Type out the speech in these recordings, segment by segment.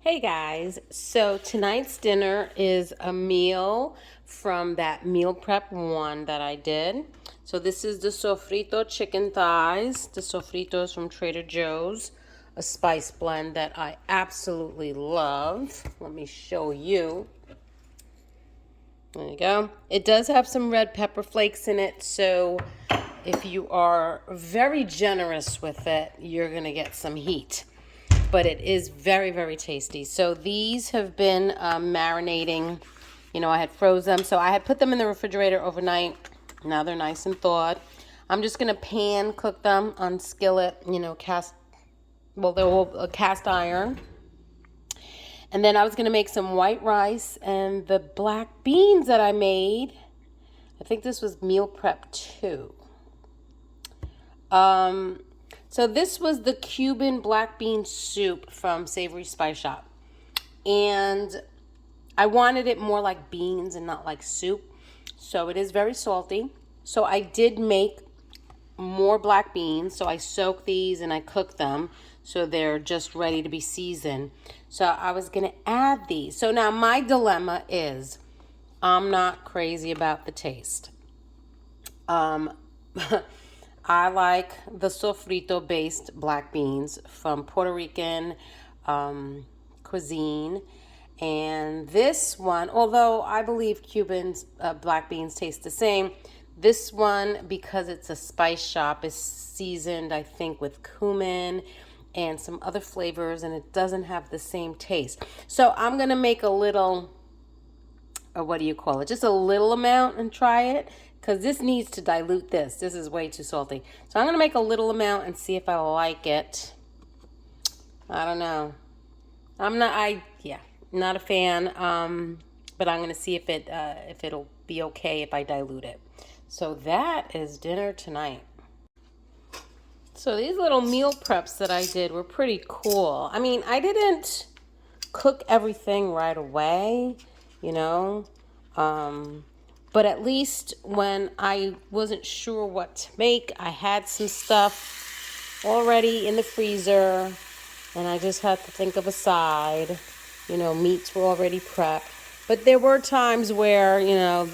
Hey guys, so tonight's dinner is a meal from that meal prep one that I did. So this is the Soffrito chicken thighs. The Soffrito is from Trader Joe's, a spice blend that I absolutely love. Let me show you. There you go. It does have some red pepper flakes in it, so if you are very generous with it, you're going to get some heat. But it is very, very tasty. So these have been marinating. You know, I had froze them. So I had put them in the refrigerator overnight. Now they're nice and thawed. I'm just going to pan cook them on skillet, you know, they're all cast iron. And then I was going to make some white rice and the black beans that I made. I think this was meal prep 2. So this was the Cuban black bean soup from Savory Spice Shop. And I wanted it more like beans and not like soup. So it is very salty. So I did make more black beans. So I soaked these and I cooked them. So they're just ready to be seasoned. So I was going to add these. So now my dilemma is I'm not crazy about the taste. I like the sofrito based black beans from Puerto Rican cuisine. And this one, although I believe Cuban black beans taste the same, this one, because it's a spice shop, is seasoned, I think, with cumin and some other flavors, and it doesn't have the same taste. So I'm going to make a little, or what do you call it? Just a little amount and try it. Because this needs to dilute this. This is way too salty. So I'm going to make a little amount and see if I like it. I don't know. Not a fan. But I'm going to see if it'll be okay if I dilute it. So that is dinner tonight. So these little meal preps that I did were pretty cool. I mean, I didn't cook everything right away, you know. But at least when I wasn't sure what to make, I had some stuff already in the freezer, and I just had to think of a side. You know, meats were already prepped. But there were times where, you know,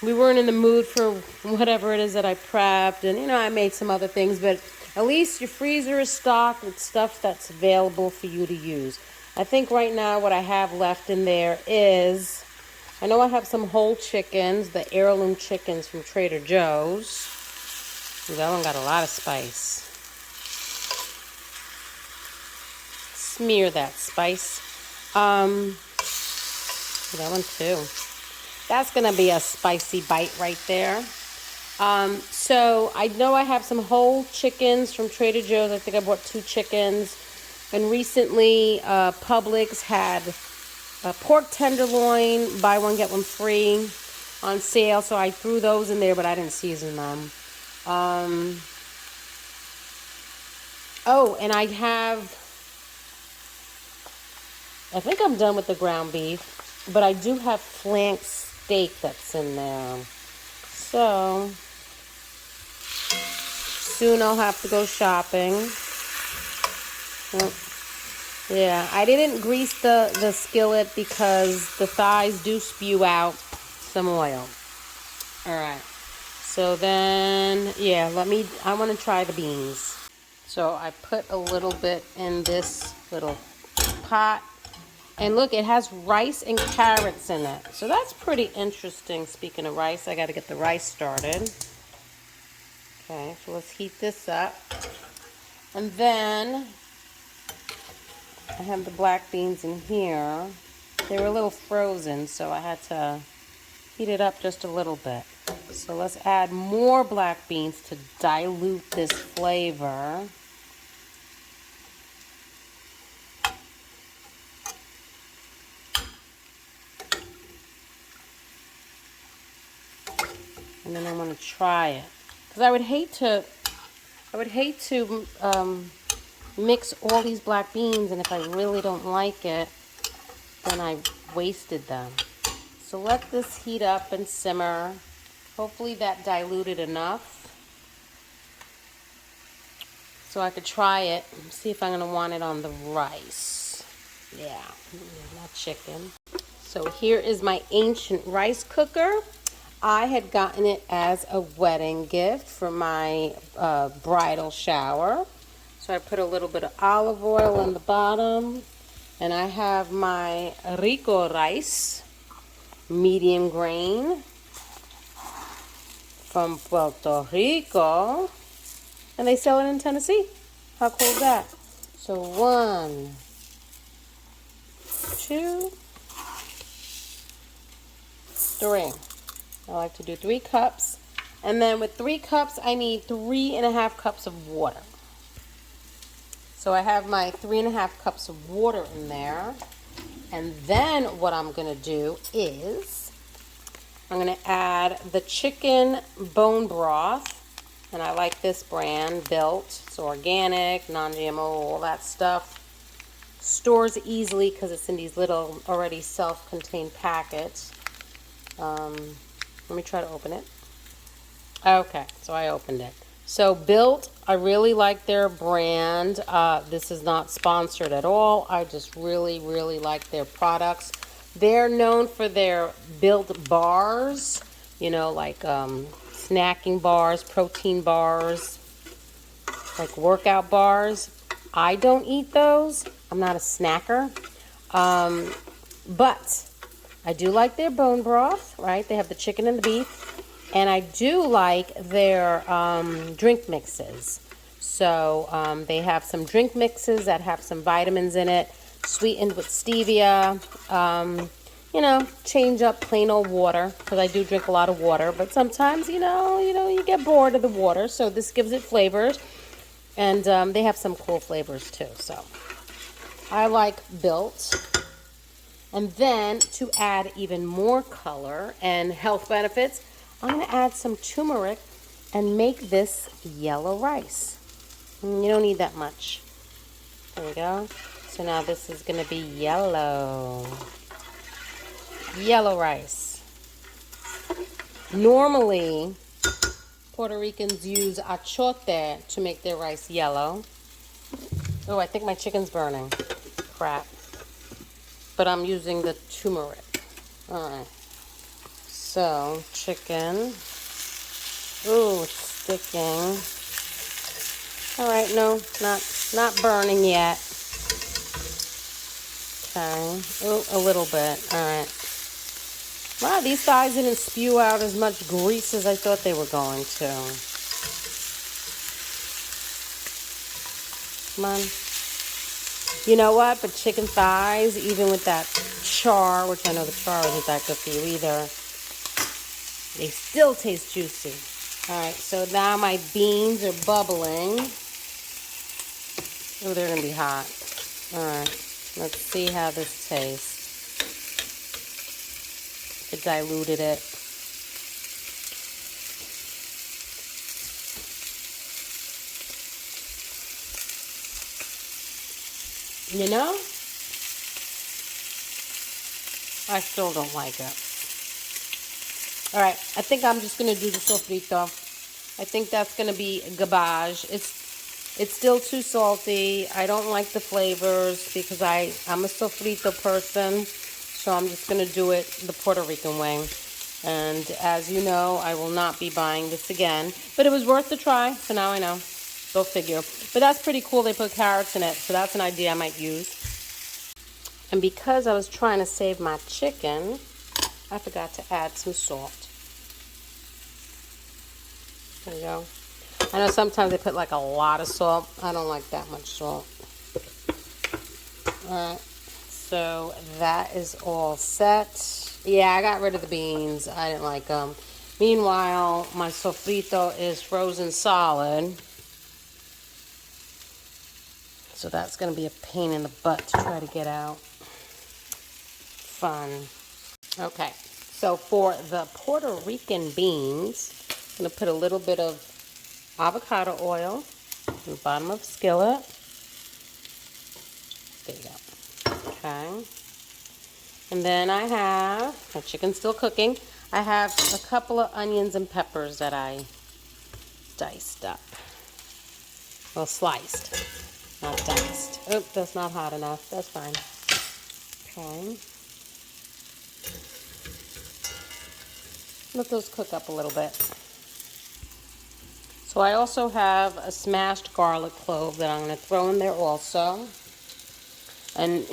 we weren't in the mood for whatever it is that I prepped, and, you know, I made some other things. But at least your freezer is stocked with stuff that's available for you to use. I think right now what I have left in there is, I know I have some whole chickens, the heirloom chickens from Trader Joe's. That one got a lot of spice. Smear that spice. That one too. That's going to be a spicy bite right there. So I know I have some whole chickens from Trader Joe's. I think I bought 2 chickens. And recently, Publix had a pork tenderloin, buy one, get one free on sale. So I threw those in there, but I didn't season them. Oh, and I think I'm done with the ground beef, but I do have flank steak that's in there. So soon I'll have to go shopping. Yeah, I didn't grease the skillet because the thighs do spew out some oil. All right. So then, yeah, I want to try the beans. So I put a little bit in this little pot. And look, it has rice and carrots in it. So that's pretty interesting. Speaking of rice, I got to get the rice started. Okay, so let's heat this up. And then I have the black beans in here. They were a little frozen, so I had to heat it up just a little bit. So let's add more black beans to dilute this flavor. And then I want to try it. Because I would hate to mix all these black beans, and if I really don't like it, then I wasted them. So let this heat up and simmer. Hopefully that diluted enough so I could try it and see if I'm going to want it on the rice. Yeah, not chicken. So here is my ancient rice cooker. I had gotten it as a wedding gift for my bridal shower. So I put a little bit of olive oil on the bottom. And I have my rico rice, medium grain, from Puerto Rico. And they sell it in Tennessee. How cool is that? So 1, 2, 3. I like to do 3 cups. And then with 3 cups, I need 3.5 cups of water. So I have my 3.5 cups of water in there. And then what I'm going to do is I'm going to add the chicken bone broth. And I like this brand, Built. It's organic, non-GMO, all that stuff. Stores easily because it's in these little already self-contained packets. Let me try to open it. Okay, so I opened it. So Built, I really like their brand. This is not sponsored at all. I just really, really like their products. They're known for their Built bars, you know, like snacking bars, protein bars, like workout bars. I don't eat those. I'm not a snacker. But I do like their bone broth, right? They have the chicken and the beef. And I do like their drink mixes. So they have some drink mixes that have some vitamins in it, sweetened with stevia. You know, change up plain old water, because I do drink a lot of water. But sometimes, you get bored of the water. So this gives it flavors. And they have some cool flavors too. So I like Built. And then to add even more color and health benefits, I'm going to add some turmeric and make this yellow rice. You don't need that much. There we go. So now this is going to be yellow. Yellow rice. Normally, Puerto Ricans use achote to make their rice yellow. Oh, I think my chicken's burning. Crap. But I'm using the turmeric. All right. So, chicken. Ooh, it's sticking. All right, no, not burning yet. Okay. Ooh, a little bit. All right. Wow, these thighs didn't spew out as much grease as I thought they were going to. Come on. You know what? But chicken thighs, even with that char, which I know the char isn't that good for you either, they still taste juicy. All right, so now my beans are bubbling. Oh, they're going to be hot. All right, let's see how this tastes. I diluted it. You know, I still don't like it. All right, I think I'm just going to do the sofrito. I think that's going to be garbage. It's still too salty. I don't like the flavors because I'm a sofrito person. So I'm just going to do it the Puerto Rican way. And as you know, I will not be buying this again. But it was worth the try, so now I know. Go figure. But that's pretty cool. They put carrots in it, so that's an idea I might use. And because I was trying to save my chicken, I forgot to add some salt. There you go. I know sometimes they put like a lot of salt. I don't like that much salt. Alright, so that is all set. Yeah, I got rid of the beans. I didn't like them. Meanwhile, my sofrito is frozen solid. So that's going to be a pain in the butt to try to get out. Fun. Okay, so for the Puerto Rican beans, I'm going to put a little bit of avocado oil in the bottom of the skillet. There you go. Okay. And then I have, my chicken's still cooking, I have a couple of onions and peppers that I diced up. Well, sliced, not diced. Oh, that's not hot enough. That's fine. Okay. Let those cook up a little bit. So I also have a smashed garlic clove that I'm going to throw in there also. And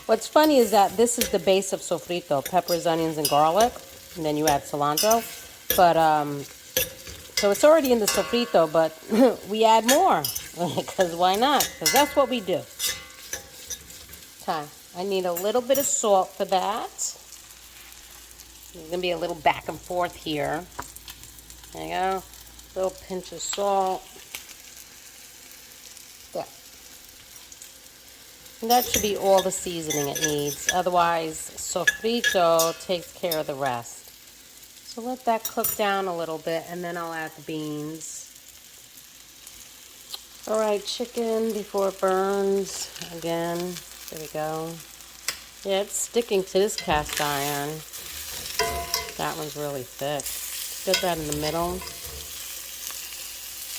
what's funny is that this is the base of sofrito, peppers, onions, and garlic. And then you add cilantro. But, so it's already in the sofrito, but we add more. Because why not? Because that's what we do. Okay. I need a little bit of salt for that. There's going to be a little back and forth here. There you go. Little pinch of salt. There. And that should be all the seasoning it needs. Otherwise, sofrito takes care of the rest. So let that cook down a little bit, and then I'll add the beans. All right, chicken before it burns. Again, there we go. Yeah, it's sticking to this cast iron. That one's really thick. Get that in the middle.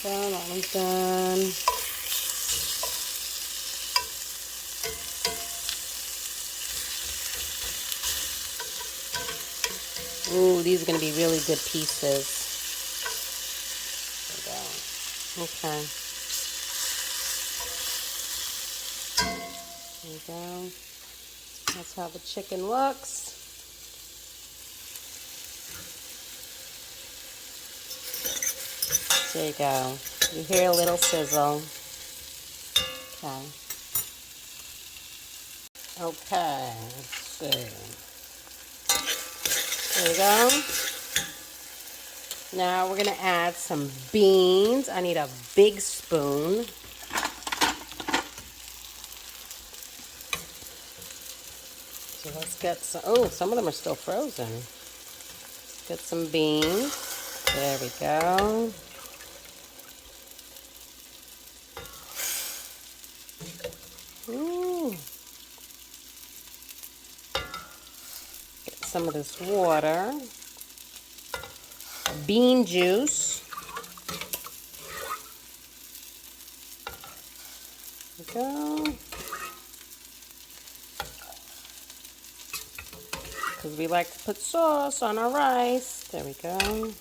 So that one's done. Ooh, these are going to be really good pieces. There we go. Okay. There you go. That's how the chicken looks. There you go. You hear a little sizzle. Okay. Okay, let's see. There you go. Now we're going to add some beans. I need a big spoon. So let's get some, oh, some of them are still frozen. Let's get some beans. There we go. Ooh. Get some of this water. Bean juice. There we go. Because we like to put sauce on our rice. There we go.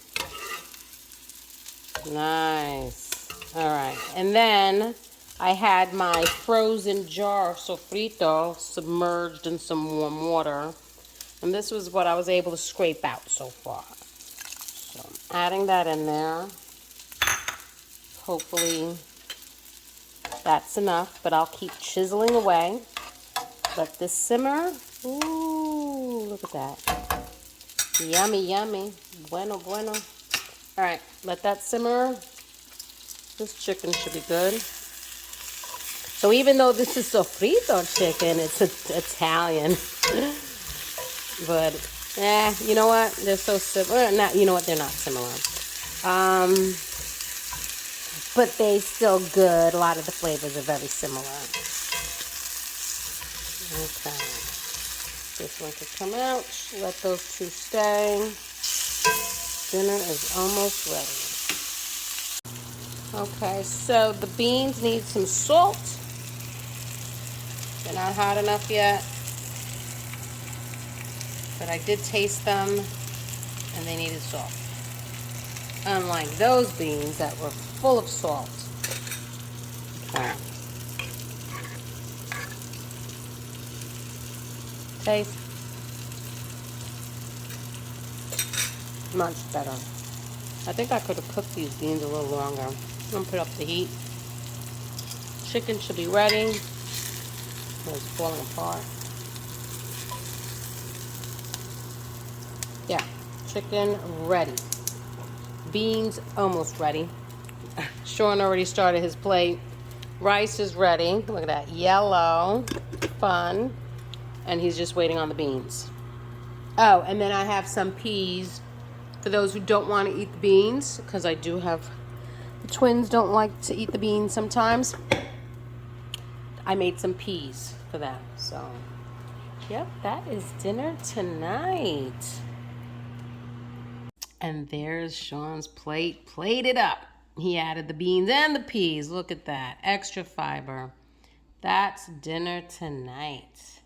Nice. All right. And then I had my frozen jar of sofrito submerged in some warm water. And this was what I was able to scrape out so far. So I'm adding that in there. Hopefully that's enough, but I'll keep chiseling away. Let this simmer. Ooh, look at that. Yummy, yummy. Bueno, bueno. All right, let that simmer. This chicken should be good. So even though this is sofrito chicken, it's Italian. But, you know what? They're so similar. Not, you know what? They're not similar. But they still good. A lot of the flavors are very similar. Okay. This one could come out. Let those two stay. Dinner is almost ready. Okay, so the beans need some salt. They're not hot enough yet. But I did taste them, and they needed salt. Unlike those beans that were full of salt. Okay. Taste. Much better. I think I could have cooked these beans a little longer. I'm going to put up the heat. Chicken should be ready. It's falling apart. Yeah, chicken ready. Beans almost ready. Sean already started his plate. Rice is ready. Look at that, yellow, fun. And he's just waiting on the beans. Oh, and then I have some peas for those who don't want to eat the beans, because I do have, the twins don't like to eat the beans sometimes. I made some peas for them. So, yep, that is dinner tonight. And there's Sean's plate, plated up. He added the beans and the peas. Look at that, extra fiber. That's dinner tonight.